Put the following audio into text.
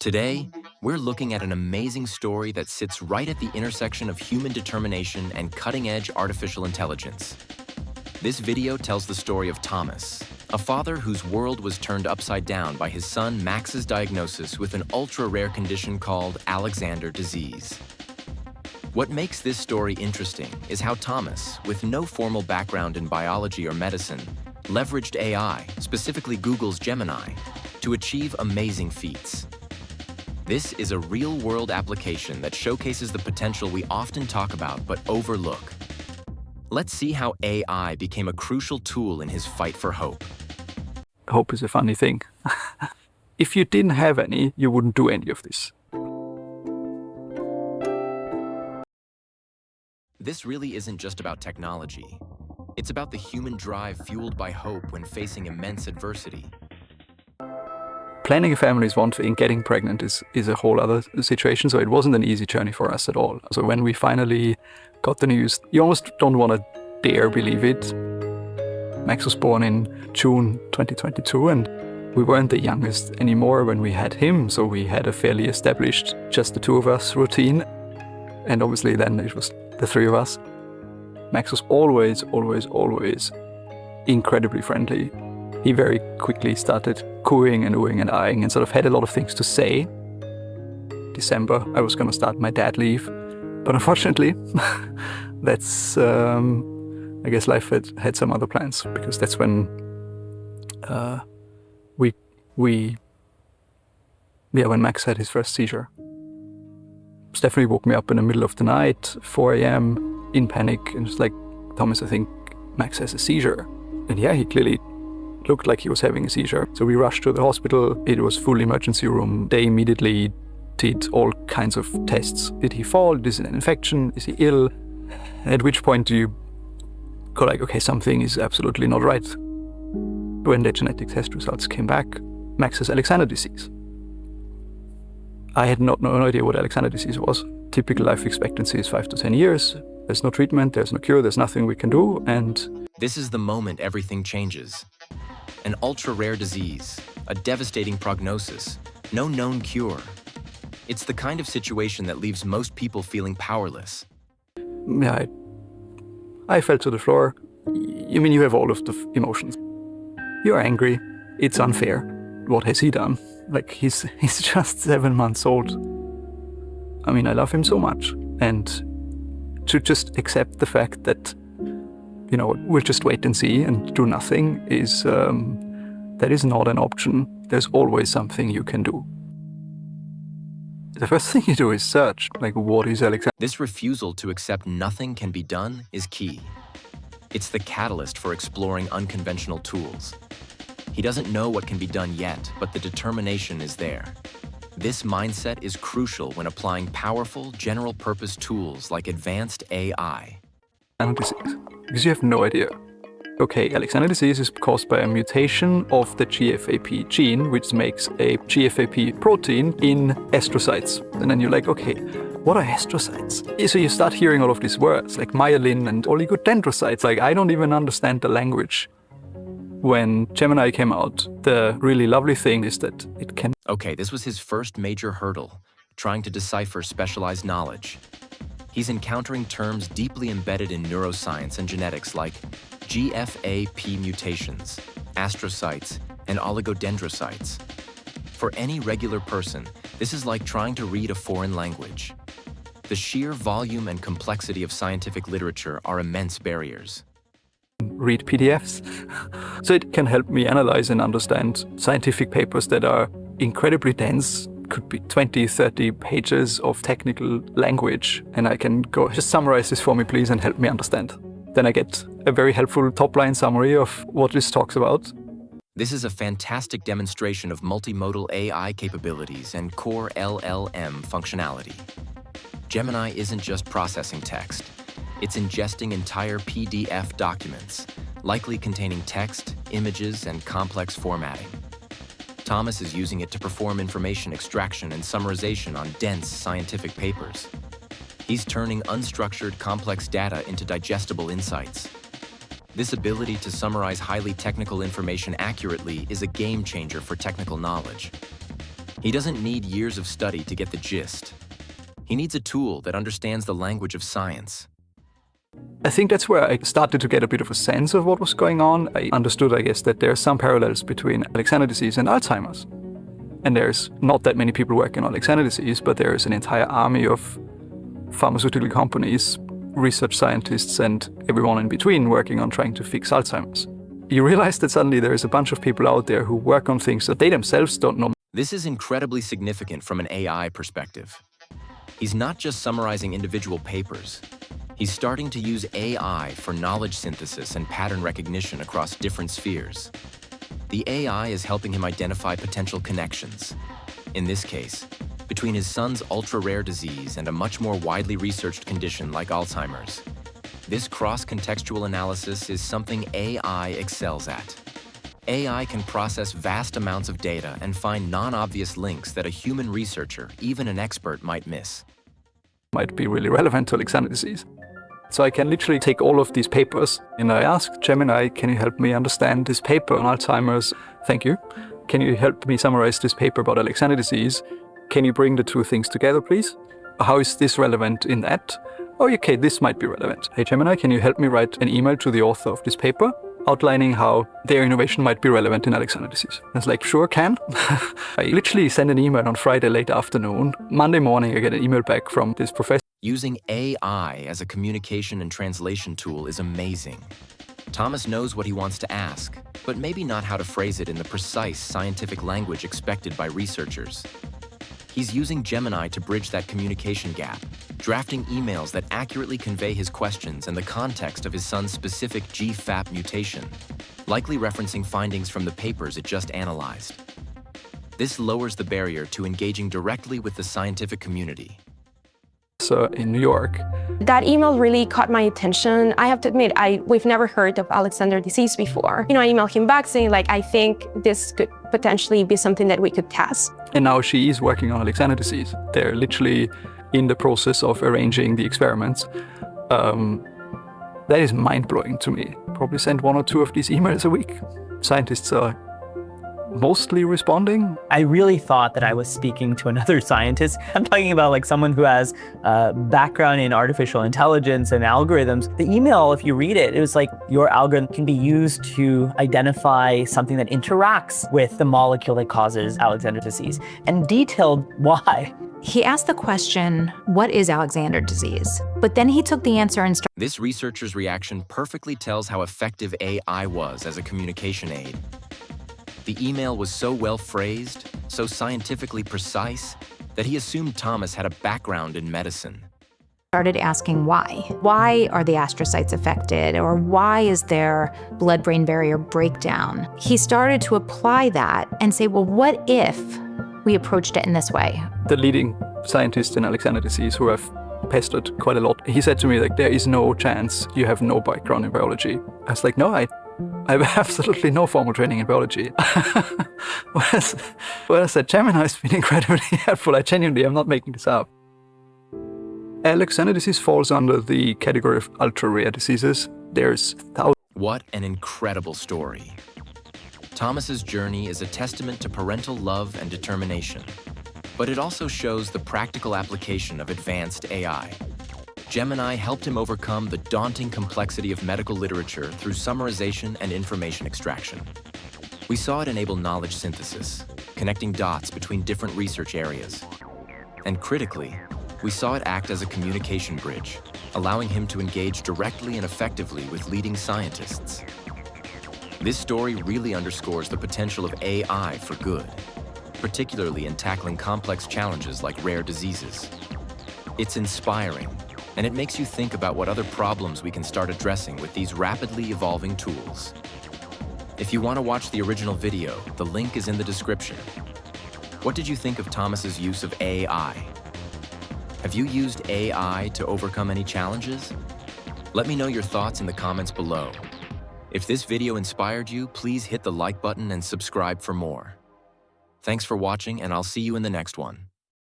Today, we're looking at an amazing story that sits right at the intersection of human determination and cutting-edge artificial intelligence. This video tells the story of Thomas, a father whose world was turned upside down by his son Max's diagnosis with an ultra-rare condition called Alexander disease. What makes this story interesting is how Thomas, with no formal background in biology or medicine, leveraged AI, specifically Google's Gemini, to achieve amazing feats. This is a real-world application that showcases the potential we often talk about but overlook. Let's see how AI became a crucial tool in his fight for hope. Hope is a funny thing. If you didn't have any, you wouldn't do any of this. This really isn't just about technology. It's about the human drive fueled by hope when facing immense adversity. Planning a family is one thing, getting pregnant is a whole other situation, so it wasn't an easy journey for us at all. So when we finally got the news, you almost don't want to dare believe it. Max was born in June 2022, and we weren't the youngest anymore when we had him, so we had a fairly established just the two of us routine. And obviously then it was the three of us. Max was always incredibly friendly. He very quickly started cooing and oohing and eyeing and sort of had a lot of things to say. December, I was going to start my dad leave. But unfortunately, that's, I guess life had some other plans, because that's when when Max had his first seizure. Stephanie woke me up in the middle of the night, 4 a.m., in panic, and was like, Thomas, I think Max has a seizure. And yeah, he clearly looked like he was having a seizure. So we rushed to the hospital. It was full emergency room. They immediately did all kinds of tests. Did he fall? Is it an infection? Is he ill? At which point do you go like, okay, something is absolutely not right. When the genetic test results came back, Max has Alexander disease. I had no idea what Alexander disease was. Typical life expectancy is 5 to 10 years. There's no treatment, there's no cure, there's nothing we can do, and... This is the moment everything changes. An ultra-rare disease, a devastating prognosis, no known cure. It's the kind of situation that leaves most people feeling powerless. Yeah, I fell to the floor. You mean you have all of the emotions. You're angry, it's unfair. What has he done? Like, he's just 7 months old. I mean, I love him so much. And to just accept the fact that, you know, we'll just wait and see and do nothing is, that is not an option. There's always something you can do. The first thing you do is search, like, what is Alexander? This refusal to accept nothing can be done is key. It's the catalyst for exploring unconventional tools. He doesn't know what can be done yet, but the determination is there. This mindset is crucial when applying powerful, general-purpose tools like advanced AI. Alexander disease, because you have no idea. Okay, Alexander disease is caused by a mutation of the GFAP gene, which makes a GFAP protein in astrocytes. And then you're like, okay, what are astrocytes? So you start hearing all of these words, like myelin and oligodendrocytes. Like, I don't even understand the language. When Gemini came out, the really lovely thing is that it can... Okay, this was his first major hurdle, trying to decipher specialized knowledge. He's encountering terms deeply embedded in neuroscience and genetics like GFAP mutations, astrocytes, and oligodendrocytes. For any regular person, this is like trying to read a foreign language. The sheer volume and complexity of scientific literature are immense barriers. Read PDFs. So it can help me analyze and understand scientific papers that are incredibly dense, could be 20, 30 pages of technical language, and I can go, just summarize this for me, please, and help me understand. Then I get a very helpful top-line summary of what this talks about. This is a fantastic demonstration of multimodal AI capabilities and core LLM functionality. Gemini isn't just processing text. It's ingesting entire PDF documents, likely containing text, images, and complex formatting. Thomas is using it to perform information extraction and summarization on dense scientific papers. He's turning unstructured, complex data into digestible insights. This ability to summarize highly technical information accurately is a game changer for technical knowledge. He doesn't need years of study to get the gist. He needs a tool that understands the language of science. I think that's where I started to get a bit of a sense of what was going on. I understood, I guess, that there are some parallels between Alexander disease and Alzheimer's. And there's not that many people working on Alexander disease, but there's an entire army of pharmaceutical companies, research scientists, and everyone in between working on trying to fix Alzheimer's. You realize that suddenly there is a bunch of people out there who work on things that they themselves don't know. This is incredibly significant from an AI perspective. He's not just summarizing individual papers. He's starting to use AI for knowledge synthesis and pattern recognition across different spheres. The AI is helping him identify potential connections. In this case, between his son's ultra-rare disease and a much more widely researched condition like Alzheimer's. This cross-contextual analysis is something AI excels at. AI can process vast amounts of data and find non-obvious links that a human researcher, even an expert, might miss. Might be really relevant to Alexander disease. So I can literally take all of these papers and I ask Gemini, can you help me understand this paper on Alzheimer's? Thank you. Can you help me summarize this paper about Alexander disease? Can you bring the two things together, please? How is this relevant in that? Oh, okay, this might be relevant. Hey Gemini, can you help me write an email to the author of this paper outlining how their innovation might be relevant in Alexander disease? I was like, sure, can. I literally send an email on Friday late afternoon. Monday morning, I get an email back from this professor. Using AI as a communication and translation tool is amazing. Thomas knows what he wants to ask, but maybe not how to phrase it in the precise scientific language expected by researchers. He's using Gemini to bridge that communication gap, drafting emails that accurately convey his questions and the context of his son's specific GFAP mutation, likely referencing findings from the papers it just analyzed. This lowers the barrier to engaging directly with the scientific community. In New York. That email really caught my attention. I have to admit, we've never heard of Alexander disease before. I emailed him back saying, I think this could potentially be something that we could test. And now she is working on Alexander disease. They're literally in the process of arranging the experiments. That is mind-blowing to me. Probably send 1 or 2 of these emails a week. Scientists are mostly responding. I really thought that I was speaking to another scientist. I'm talking about someone who has a background in artificial intelligence and algorithms. The email, if you read it, it was like your algorithm can be used to identify something that interacts with the molecule that causes Alexander disease and detailed why. He asked the question, what is Alexander disease? But then he took the answer and started. This researcher's reaction perfectly tells how effective AI was as a communication aid. The email was so well phrased, so scientifically precise, that he assumed Thomas had a background in medicine. Started asking why. Why are the astrocytes affected? Or why is there blood-brain barrier breakdown? He started to apply that and say, well, what if we approached it in this way? The leading scientist in Alexander disease, who I've pestered quite a lot, he said to me, there is no chance you have no background in biology. I was like, no, I have absolutely no formal training in biology. Well, I said, Gemini has been incredibly helpful. I genuinely am not making this up. Alexander disease falls under the category of ultra-rare diseases. There's thousands. What an incredible story. Thomas's journey is a testament to parental love and determination, but it also shows the practical application of advanced AI. Gemini helped him overcome the daunting complexity of medical literature through summarization and information extraction. We saw it enable knowledge synthesis, connecting dots between different research areas. And critically, we saw it act as a communication bridge, allowing him to engage directly and effectively with leading scientists. This story really underscores the potential of AI for good, particularly in tackling complex challenges like rare diseases. It's inspiring, and it makes you think about what other problems we can start addressing with these rapidly evolving tools. If you want to watch the original video, the link is in the description. What did you think of Thomas's use of AI? Have you used AI to overcome any challenges? Let me know your thoughts in the comments below. If this video inspired you, please hit the like button and subscribe for more. Thanks for watching, and I'll see you in the next one.